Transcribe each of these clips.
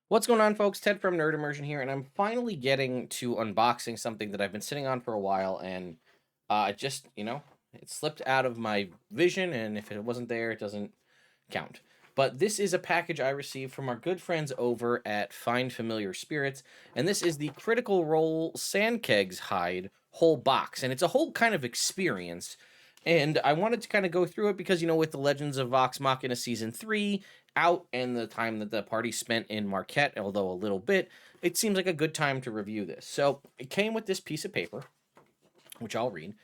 What's going on, folks? Ted from Nerd Immersion here, and I'm finally getting to unboxing something that I've been sitting on for a while, and it slipped out of my vision, and if it wasn't there, it doesn't count. But this is a package I received from our good friends over at Find Familiar Spirits, and this is the Critical Role Sandkegs Hide whole box, and it's a whole kind of experience. And I wanted to kind of go through it because, with the Legends of Vox Machina Season 3 out and the time that the party spent in Marquette, although a little bit, it seems like a good time to review this. So it came with this piece of paper, which I'll read.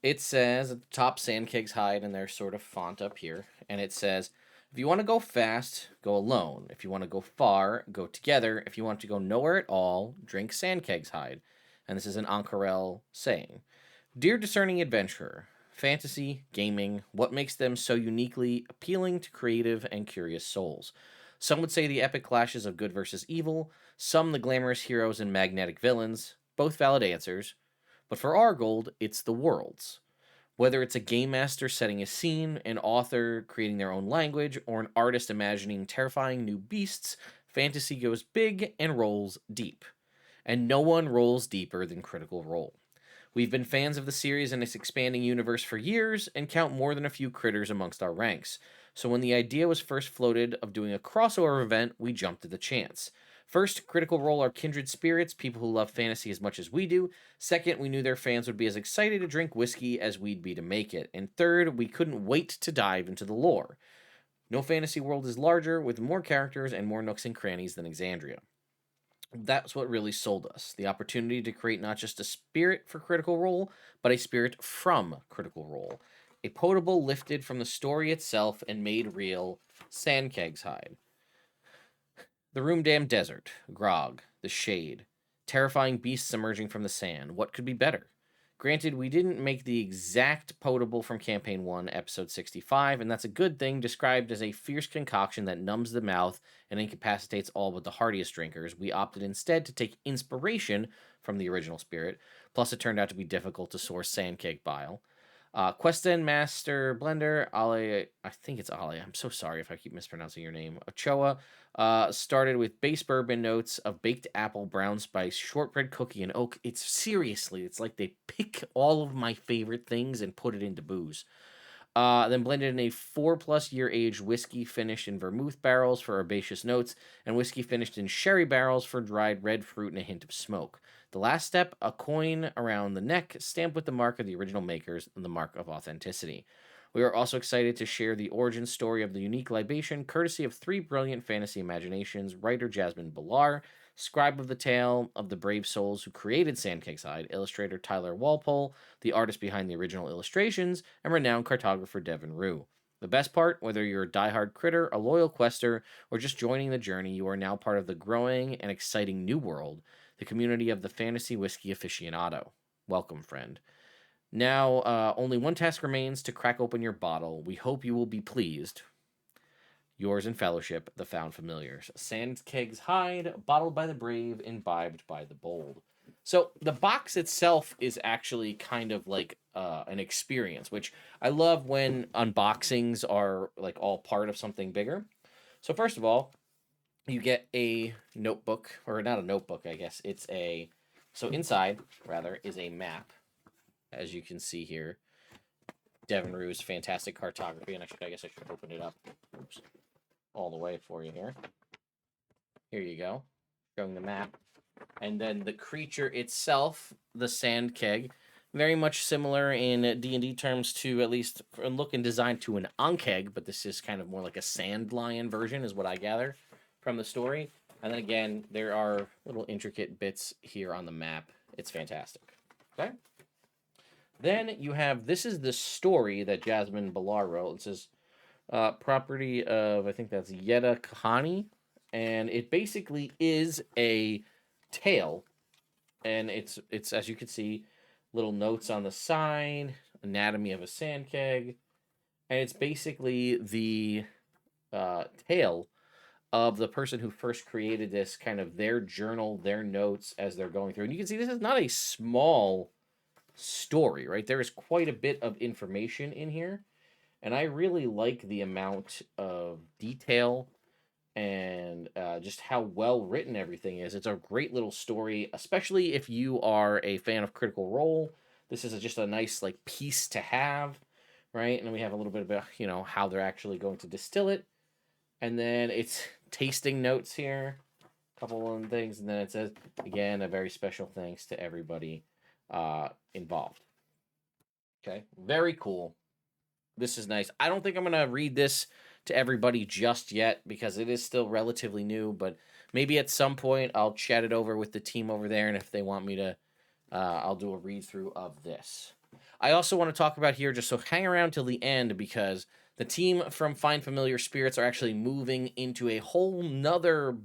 It says at the top Sandkegs Hide, and there's sort of font up here, and it says, if you want to go fast, go alone. If you want to go far, go together. If you want to go nowhere at all, drink Sandkegs Hide. And this is an Ankarel saying. Dear discerning adventurer, fantasy, gaming, what makes them so uniquely appealing to creative and curious souls? Some would say the epic clashes of good versus evil, some the glamorous heroes and magnetic villains, both valid answers. But for our gold, it's the worlds. Whether it's a game master setting a scene, an author creating their own language, or an artist imagining terrifying new beasts, fantasy goes big and rolls deep. And no one rolls deeper than Critical Role. We've been fans of the series and its expanding universe for years and count more than a few critters amongst our ranks. So when the idea was first floated of doing a crossover event, we jumped at the chance. First, Critical Role are kindred spirits, people who love fantasy as much as we do. Second, we knew their fans would be as excited to drink whiskey as we'd be to make it. And third, we couldn't wait to dive into the lore. No fantasy world is larger, with more characters and more nooks and crannies than Exandria. That's what really sold us. The opportunity to create not just a spirit for Critical Role, but a spirit from Critical Role. A potable lifted from the story itself and made real Sandkegs Hide. The room damned desert, grog, the shade, terrifying beasts emerging from the sand. What could be better? Granted, we didn't make the exact potable from Campaign 1, Episode 65, and that's a good thing, described as a fierce concoction that numbs the mouth and incapacitates all but the hardiest drinkers. We opted instead to take inspiration from the original spirit, plus it turned out to be difficult to source sandcake bile. Questen Master Blender, Ale, I think it's Ale. I'm so sorry if I keep mispronouncing your name. Ochoa started with base bourbon notes of baked apple, brown spice, shortbread cookie, and oak. It's seriously, it's like they pick all of my favorite things and put it into booze. Then blended in a 4+ year aged whiskey finished in vermouth barrels for herbaceous notes, and whiskey finished in sherry barrels for dried red fruit and a hint of smoke. The last step, a coin around the neck, stamped with the mark of the original makers and the mark of authenticity. We are also excited to share the origin story of the unique libation, courtesy of three brilliant fantasy imaginations, writer Jasmine Ballar, scribe of the tale of the brave souls who created Sandcake's Hide, illustrator Tyler Walpole, the artist behind the original illustrations, and renowned cartographer Devin Rue. The best part, whether you're a diehard critter, a loyal quester, or just joining the journey, you are now part of the growing and exciting new world, the community of the fantasy whiskey aficionado. Welcome, friend. Now, only one task remains to crack open your bottle. We hope you will be pleased. Yours in fellowship, the Found Familiars. Sandkegs Hide, bottled by the brave, imbibed by the bold. So the box itself is actually kind of like an experience, which I love when unboxings are like all part of something bigger. So first of all, you get a notebook, or not a notebook, I guess. So inside, rather, is a map, as you can see here. Devin Rue's fantastic cartography, and I guess I should open it up. Oops. All the way for you here. Here you go, showing the map. And then the creature itself, the sand keg, very much similar in D&D terms to, at least in look and design, to an Ankeg, but this is kind of more like a sand lion version, is what I gather from the story. And then again, there are little intricate bits here on the map. It's fantastic. Okay. Then you have, this is the story that Jasmine Ballar wrote. It says, property of, I think that's Yetta Kahani, and it basically is a tale, and it's as you can see, little notes on the side, anatomy of a sand keg, and it's basically the tale of the person who first created this, kind of their journal, their notes as they're going through. And you can see this is not a small story, right? There is quite a bit of information in here. And I really like the amount of detail and just how well written everything is. It's a great little story, especially if you are a fan of Critical Role. This is just a nice like piece to have, right? And then we have a little bit about how they're actually going to distill it, and then it's tasting notes here, a couple of things, and then it says again a very special thanks to everybody involved. Okay, very cool. This is nice. I don't think I'm gonna read this to everybody just yet because it is still relatively new, but maybe at some point I'll chat it over with the team over there, and if they want me to, I'll do a read through of this. I also want to talk about here, just so hang around till the end, because the team from Find Familiar Spirits are actually moving into a whole nother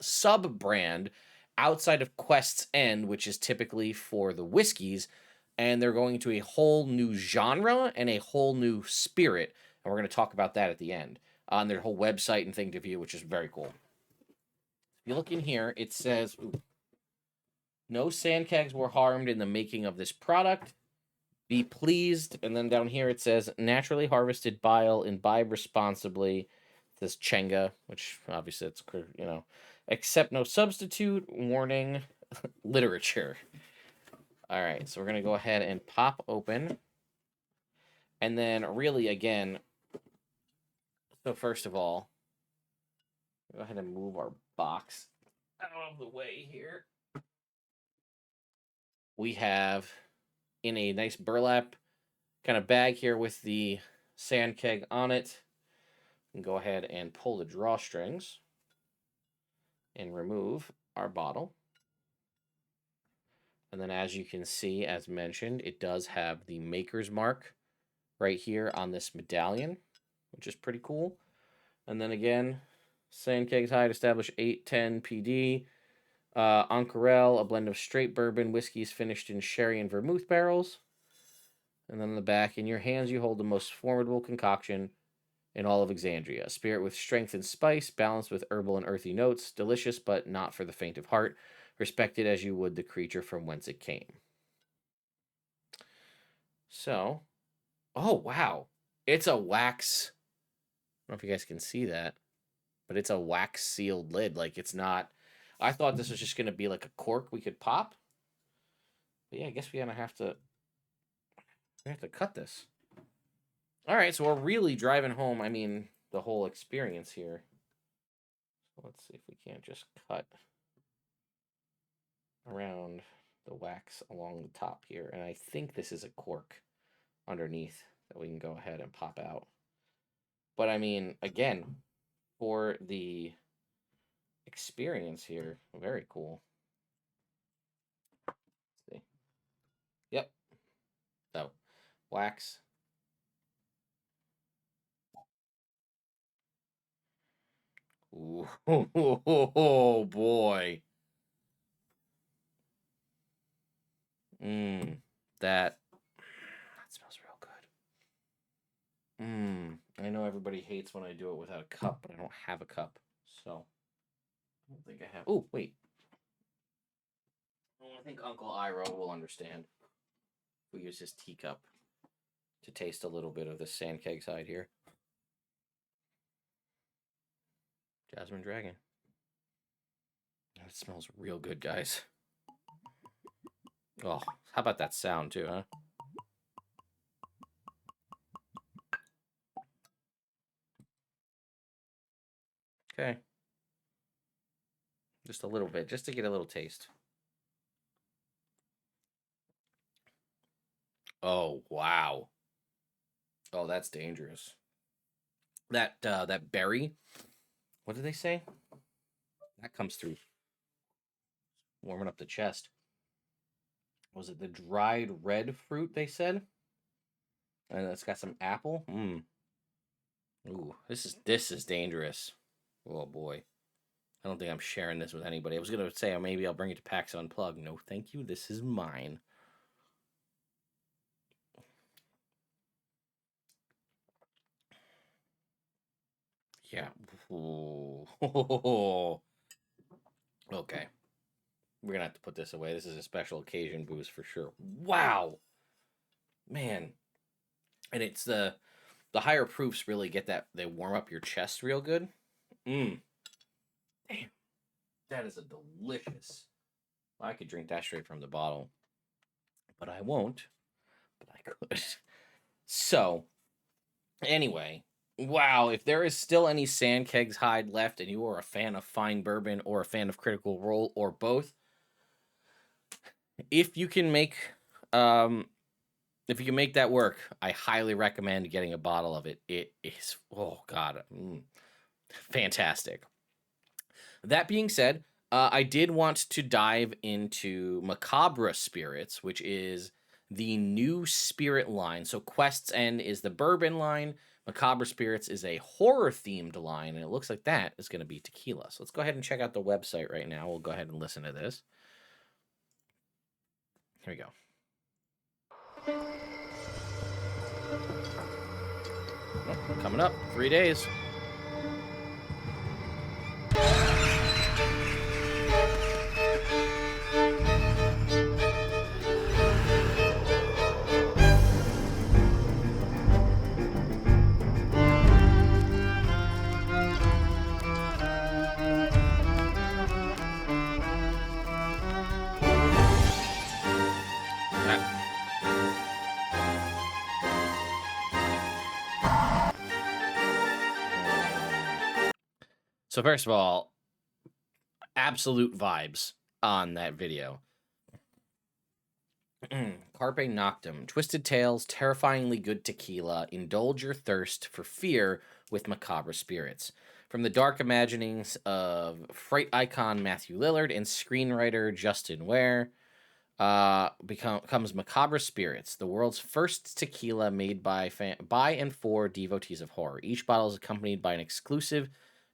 sub brand outside of Quest's End, which is typically for the whiskeys, and they're going to a whole new genre and a whole new spirit. And we're going to talk about that at the end on their whole website and thing to view, which is very cool. If you look in here, it says, no Sandkegs were harmed in the making of this product. Be pleased. And then down here it says, naturally harvested bile, imbibe responsibly. This Chenga, which obviously it's, accept no substitute, warning, literature. All right, so we're going to go ahead and pop open. And then really, again, so first of all, go ahead and move our box out of the way here. We have in a nice burlap kind of bag here with the Sandkheg on it. And go ahead and pull the drawstrings and remove our bottle. And then as you can see, as mentioned, it does have the maker's mark right here on this medallion, which is pretty cool. And then again, Sandkeg's Hide established 810 PD. Ancarel, a blend of straight bourbon whiskeys finished in sherry and vermouth barrels. And then in the back, in your hands you hold the most formidable concoction in all of Exandria. A spirit with strength and spice, balanced with herbal and earthy notes. Delicious, but not for the faint of heart. Respected as you would the creature from whence it came. So, oh wow. It's a wax. I don't know if you guys can see that, but it's a wax sealed lid. Like, it's not. I thought this was just going to be like a cork we could pop. But yeah, I guess we're going to have to cut this. All right, so we're really driving home, the whole experience here. So let's see if we can't just cut around the wax along the top here. And I think this is a cork underneath that we can go ahead and pop out. But again, for the experience here, very cool. Let's see. Yep. So, wax. Ooh, oh boy. That smells real good. I know everybody hates when I do it without a cup, but I don't have a cup, so I don't think I have. Oh, wait. I think Uncle Iro will understand. We use his teacup to taste a little bit of the Sandkeg Hide here. Jasmine Dragon. That smells real good, guys. Oh, how about that sound too, huh? Okay. Just a little bit, just to get a little taste. Oh, wow. Oh, that's dangerous. That berry, what did they say? That comes through warming up the chest. Was it the dried red fruit they said? And it's got some apple. Ooh, this is dangerous. Oh boy. I don't think I'm sharing this with anybody. I was gonna say maybe I'll bring it to PAX Unplugged. No, thank you. This is mine. Yeah. Ooh. Okay. We're gonna have to put this away. This is a special occasion booze for sure. Wow. Man. And it's the higher proofs really get that, they warm up your chest real good. Damn, that is a delicious. I could drink that straight from the bottle, but I won't. But I could. So, anyway, wow, if there is still any Sandkeg's Hide left and you are a fan of fine bourbon or a fan of Critical Role or both, if you can make um if you can make that work, I highly recommend getting a bottle of it. It is, oh god, fantastic. That being said, I did want to dive into Macabre Spirits, which is the new spirit line. So Quest's End is the bourbon line. Macabre Spirits is a horror themed line, and it looks like that is going to be tequila. So let's go ahead and check out the website right now. We'll go ahead and listen to this. Here we go. Oh, coming up, 3 days. So first of all, absolute vibes on that video. Carpe Noctem, twisted tales, terrifyingly good tequila. Indulge your thirst for fear with Macabre Spirits. From the dark imaginings of fright icon Matthew Lillard and screenwriter Justin Ware, comes Macabre Spirits, the world's first tequila made by and for devotees of horror. Each bottle is accompanied by an exclusive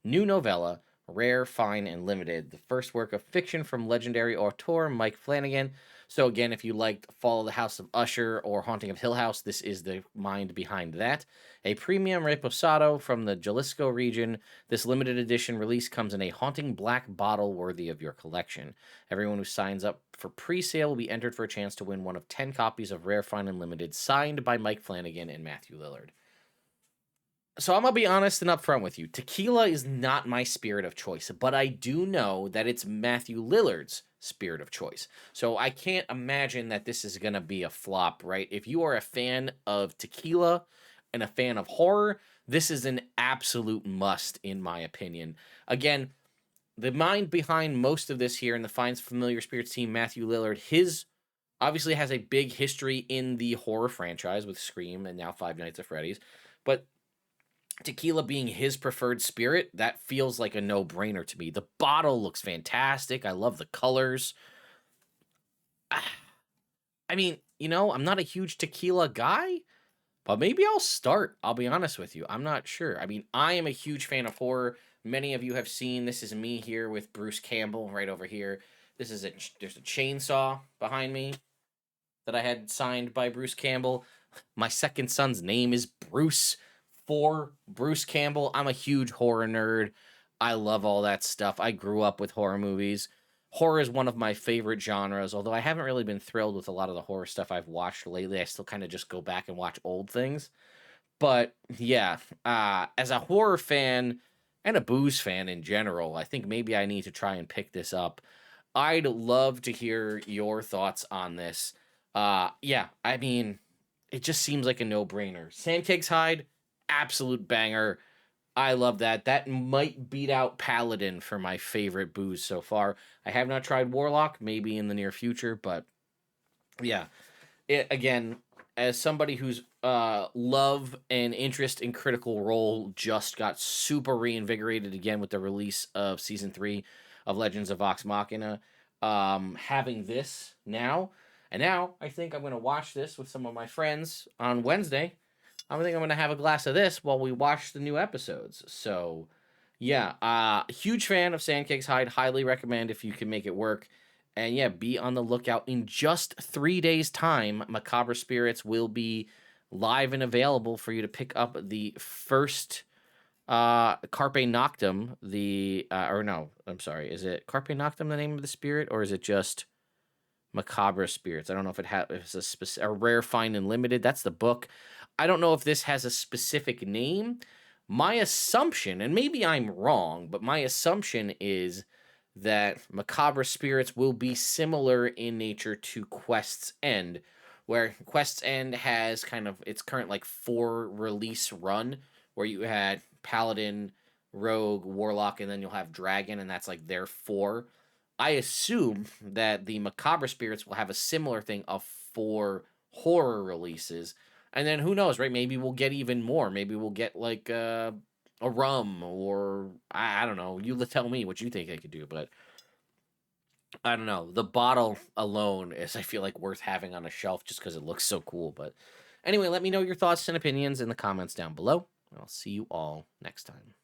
new novella, rare, fine, and limited, the first work of fiction from legendary auteur Mike Flanagan. So again, if you liked Follow the House of Usher or Haunting of Hill House, this is the mind behind that. A premium reposado from the Jalisco region, this limited edition release comes in a haunting black bottle worthy of your collection. Everyone who signs up for pre-sale will be entered for a chance to win one of 10 copies of Rare, Fine, and Limited, signed by Mike Flanagan and Matthew Lillard. So I'm going to be honest and upfront with you. Tequila is not my spirit of choice, but I do know that it's Matthew Lillard's spirit of choice. So I can't imagine that this is going to be a flop, right? If you are a fan of tequila and a fan of horror, this is an absolute must, in my opinion. Again, the mind behind most of this here in the Finds Familiar Spirits team, Matthew Lillard, his obviously has a big history in the horror franchise with Scream and now Five Nights at Freddy's. But tequila being his preferred spirit, that feels like a no-brainer to me. The bottle looks fantastic. I love the colors. I mean, I'm not a huge tequila guy, but maybe I'll start. I'll be honest with you. I'm not sure. I mean, I am a huge fan of horror. Many of you have seen, this is me here with Bruce Campbell right over here. There's a chainsaw behind me that I had signed by Bruce Campbell. My second son's name is Bruce, for Bruce Campbell. I'm a huge horror nerd. I love all that stuff. I grew up with horror movies. Horror is one of my favorite genres, although I haven't really been thrilled with a lot of the horror stuff I've watched lately. I still kind of just go back and watch old things. But yeah, as a horror fan and a booze fan in general, I think maybe I need to try and pick this up. I'd love to hear your thoughts on this. Yeah, I mean, it just seems like a no-brainer. Sandkheg's Hide, absolute banger. I love that. That might beat out Paladin for my favorite booze so far. I have not tried Warlock, maybe in the near future, but yeah. Again, as somebody whose love and interest in Critical Role just got super reinvigorated again with the release of Season 3 of Legends of Vox Machina, having this now, and now I think I'm going to watch this with some of my friends on Wednesday. I think I'm going to have a glass of this while we watch the new episodes. So, yeah, huge fan of Sandkheg's Hide. Highly recommend if you can make it work. And yeah, be on the lookout. In just 3 days' time, Macabre Spirits will be live and available for you to pick up the first Carpe Noctem. I'm sorry. Is it Carpe Noctem the name of the spirit, or is it just Macabre Spirits? I don't know if it's a rare, fine, and limited. That's the book. I don't know if this has a specific name, My assumption, and maybe I'm wrong, but my assumption is that Macabre Spirits will be similar in nature to Quest's End, where Quest's End has kind of its current like 4 release run, where you had Paladin, Rogue, Warlock, and then you'll have Dragon, and that's like their 4. I assume that the Macabre Spirits will have a similar thing of 4 horror releases, and then who knows, right? Maybe we'll get even more. Maybe we'll get like a rum, or I don't know. You tell me what you think they could do, but I don't know. The bottle alone is, I feel like, worth having on a shelf just because it looks so cool. But anyway, let me know your thoughts and opinions in the comments down below, and I'll see you all next time.